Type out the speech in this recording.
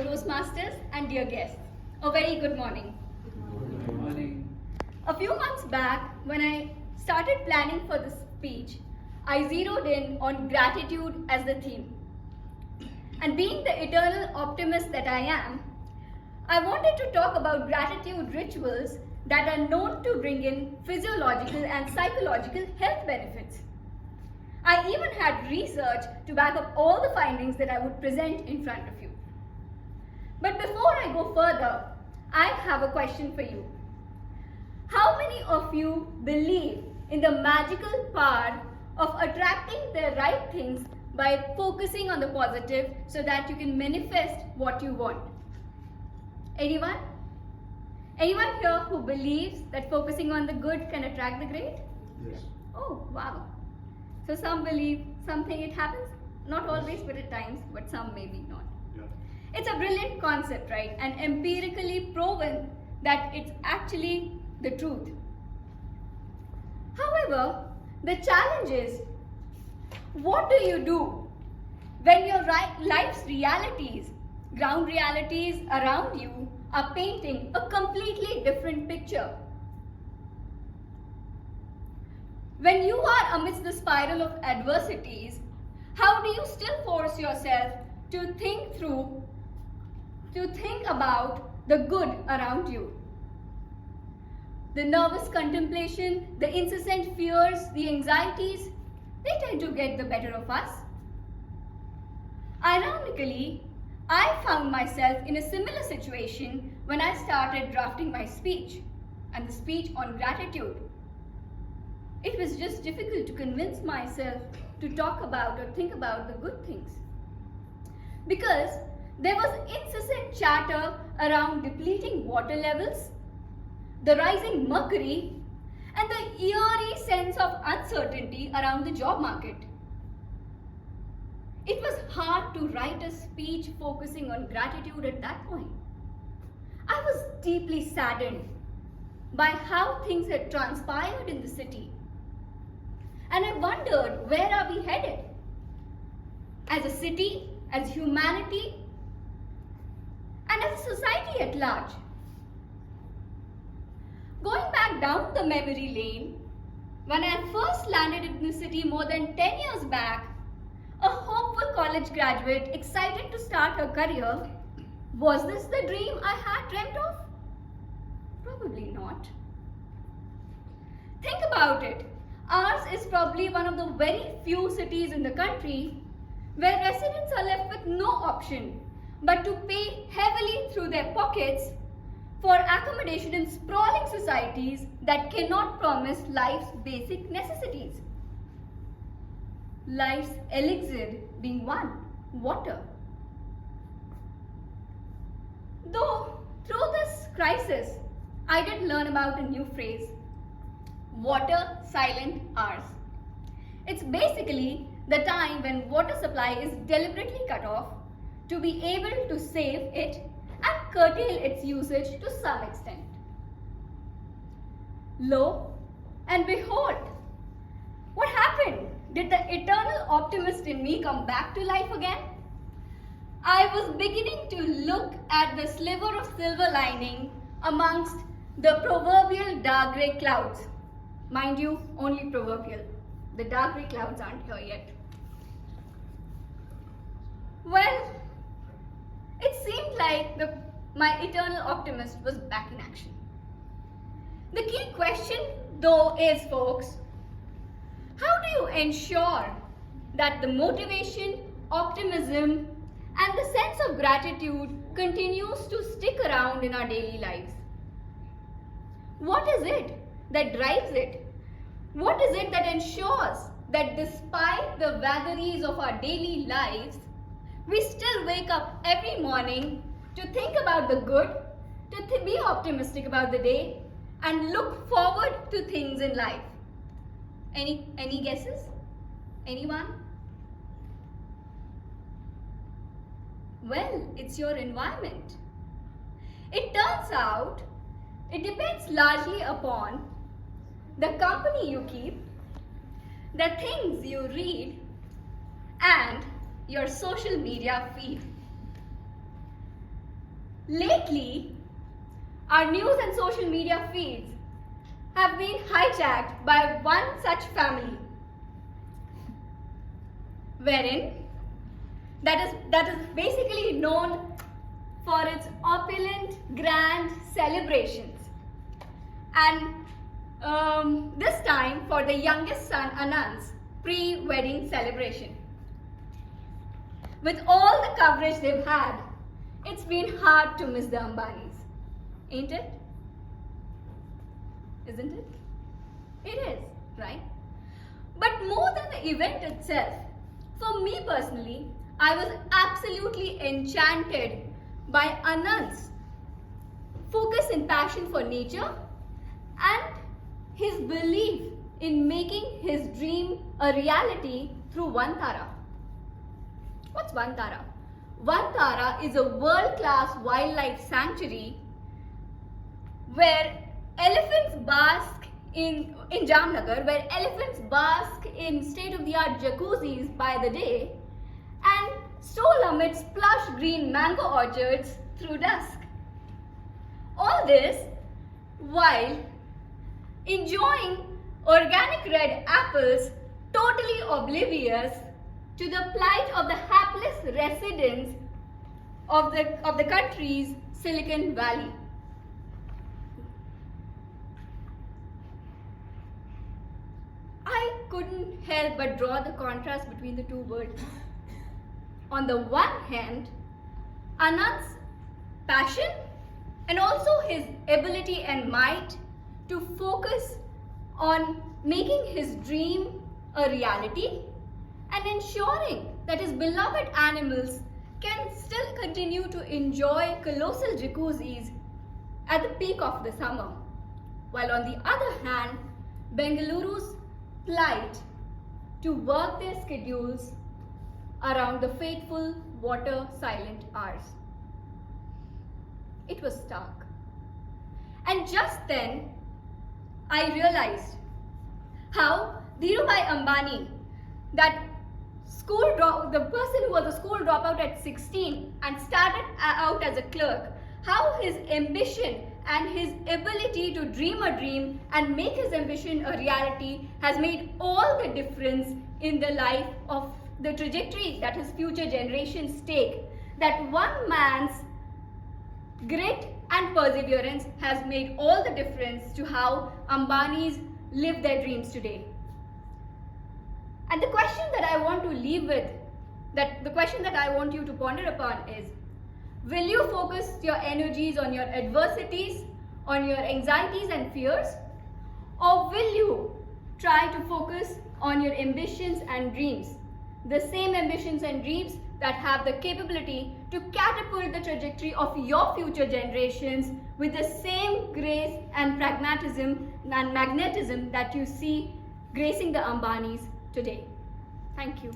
Toastmasters and dear guests. A very good morning. Good morning. A few months back, when I started planning for this speech, I zeroed in on gratitude as the theme. And being the eternal optimist that I am, I wanted to talk about gratitude rituals that are known to bring in physiological and psychological health benefits. I even had research to back up all the findings that I would present in front of you. But before I go further, I have a question for you. How many of you believe in the magical power of attracting the right things by focusing on the positive so that you can manifest what you want? Anyone? Anyone here who believes that focusing on the good can attract the great? Yes. Oh, wow. So some believe something it happens, not always, but at times, but some maybe not. Yeah. It's a brilliant concept, right? And empirically proven that it's actually the truth. However, the challenge is, what do you do when your life's realities, ground realities around you, are painting a completely different picture? When you are amidst the spiral of adversities, how do you still force yourself to think about the good around you? The nervous contemplation, the incessant fears, the anxieties, they tend to get the better of us. Ironically, I found myself in a similar situation when I started drafting my speech, and the speech on gratitude. It was just difficult to convince myself to talk about or think about the good things. Because there was incessant chatter around depleting water levels, the rising mercury, and the eerie sense of uncertainty around the job market. It was hard to write a speech focusing on gratitude at that point. I was deeply saddened by how things had transpired in the city. And I wondered, where are we headed? As a city, as humanity, and as a society at large. Going back down the memory lane, when I first landed in the city more than 10 years back, a hopeful college graduate excited to start her career, was this the dream I had dreamt of? Probably not. Think about it. Ours is probably one of the very few cities in the country where residents are left with no option but to pay heavily through their pockets for accommodation in sprawling societies that cannot promise life's basic necessities. Life's elixir being one, water. Though through this crisis, I did learn about a new phrase, water silent hours. It's basically the time when water supply is deliberately cut off to be able to save it and curtail its usage to some extent. Lo and behold, what happened? Did the eternal optimist in me come back to life again? I was beginning to look at the sliver of silver lining amongst the proverbial dark grey clouds. Mind you, only proverbial. The dark grey clouds aren't here yet. Well, it seemed like my eternal optimist was back in action. The key question, though, is, folks, how do you ensure that the motivation, optimism, and the sense of gratitude continues to stick around in our daily lives? What is it that drives it? What is it that ensures that despite the vagaries of our daily lives, we still wake up every morning to think about the good, to be optimistic about the day, and look forward to things in life? Any guesses? Anyone? Well, it's your environment. It turns out it depends largely upon the company you keep, the things you read, and your social media feed. Lately, our news and social media feeds have been hijacked by one such family, wherein that is basically known for its opulent, grand celebrations. And this time for the youngest son Anand's pre-wedding celebration. With all the coverage they've had, it's been hard to miss the Ambanis, ain't it? Isn't it? It is, right? But more than the event itself, for me personally, I was absolutely enchanted by Anand's focus and passion for nature and his belief in making his dream a reality through Vantara. What's Vantara? Vantara is a world-class wildlife sanctuary where elephants bask in Jamnagar, where elephants bask in state-of-the-art jacuzzis by the day and stroll amidst plush green mango orchards through dusk. All this while enjoying organic red apples, totally oblivious to the plight of the hapless residents of the country's Silicon Valley. I couldn't help but draw the contrast between the two worlds. On the one hand, Anand's passion and also his ability and might to focus on making his dream a reality and ensuring that his beloved animals can still continue to enjoy colossal jacuzzis at the peak of the summer. While on the other hand, Bengaluru's plight to work their schedules around the fateful water silent hours. It was stark. And just then, I realized how Dhirubhai Ambani, the person who was a school dropout at 16 and started out as a clerk, how his ambition and his ability to dream a dream and make his ambition a reality has made all the difference in the life of the trajectory that his future generations take. That one man's grit and perseverance has made all the difference to how Ambanis live their dreams today. And the question that I want to leave with, the question that I want you to ponder upon is, will you focus your energies on your adversities, on your anxieties and fears? Or will you try to focus on your ambitions and dreams? The same ambitions and dreams that have the capability to catapult the trajectory of your future generations with the same grace and pragmatism and magnetism that you see gracing the Ambanis today. Thank you.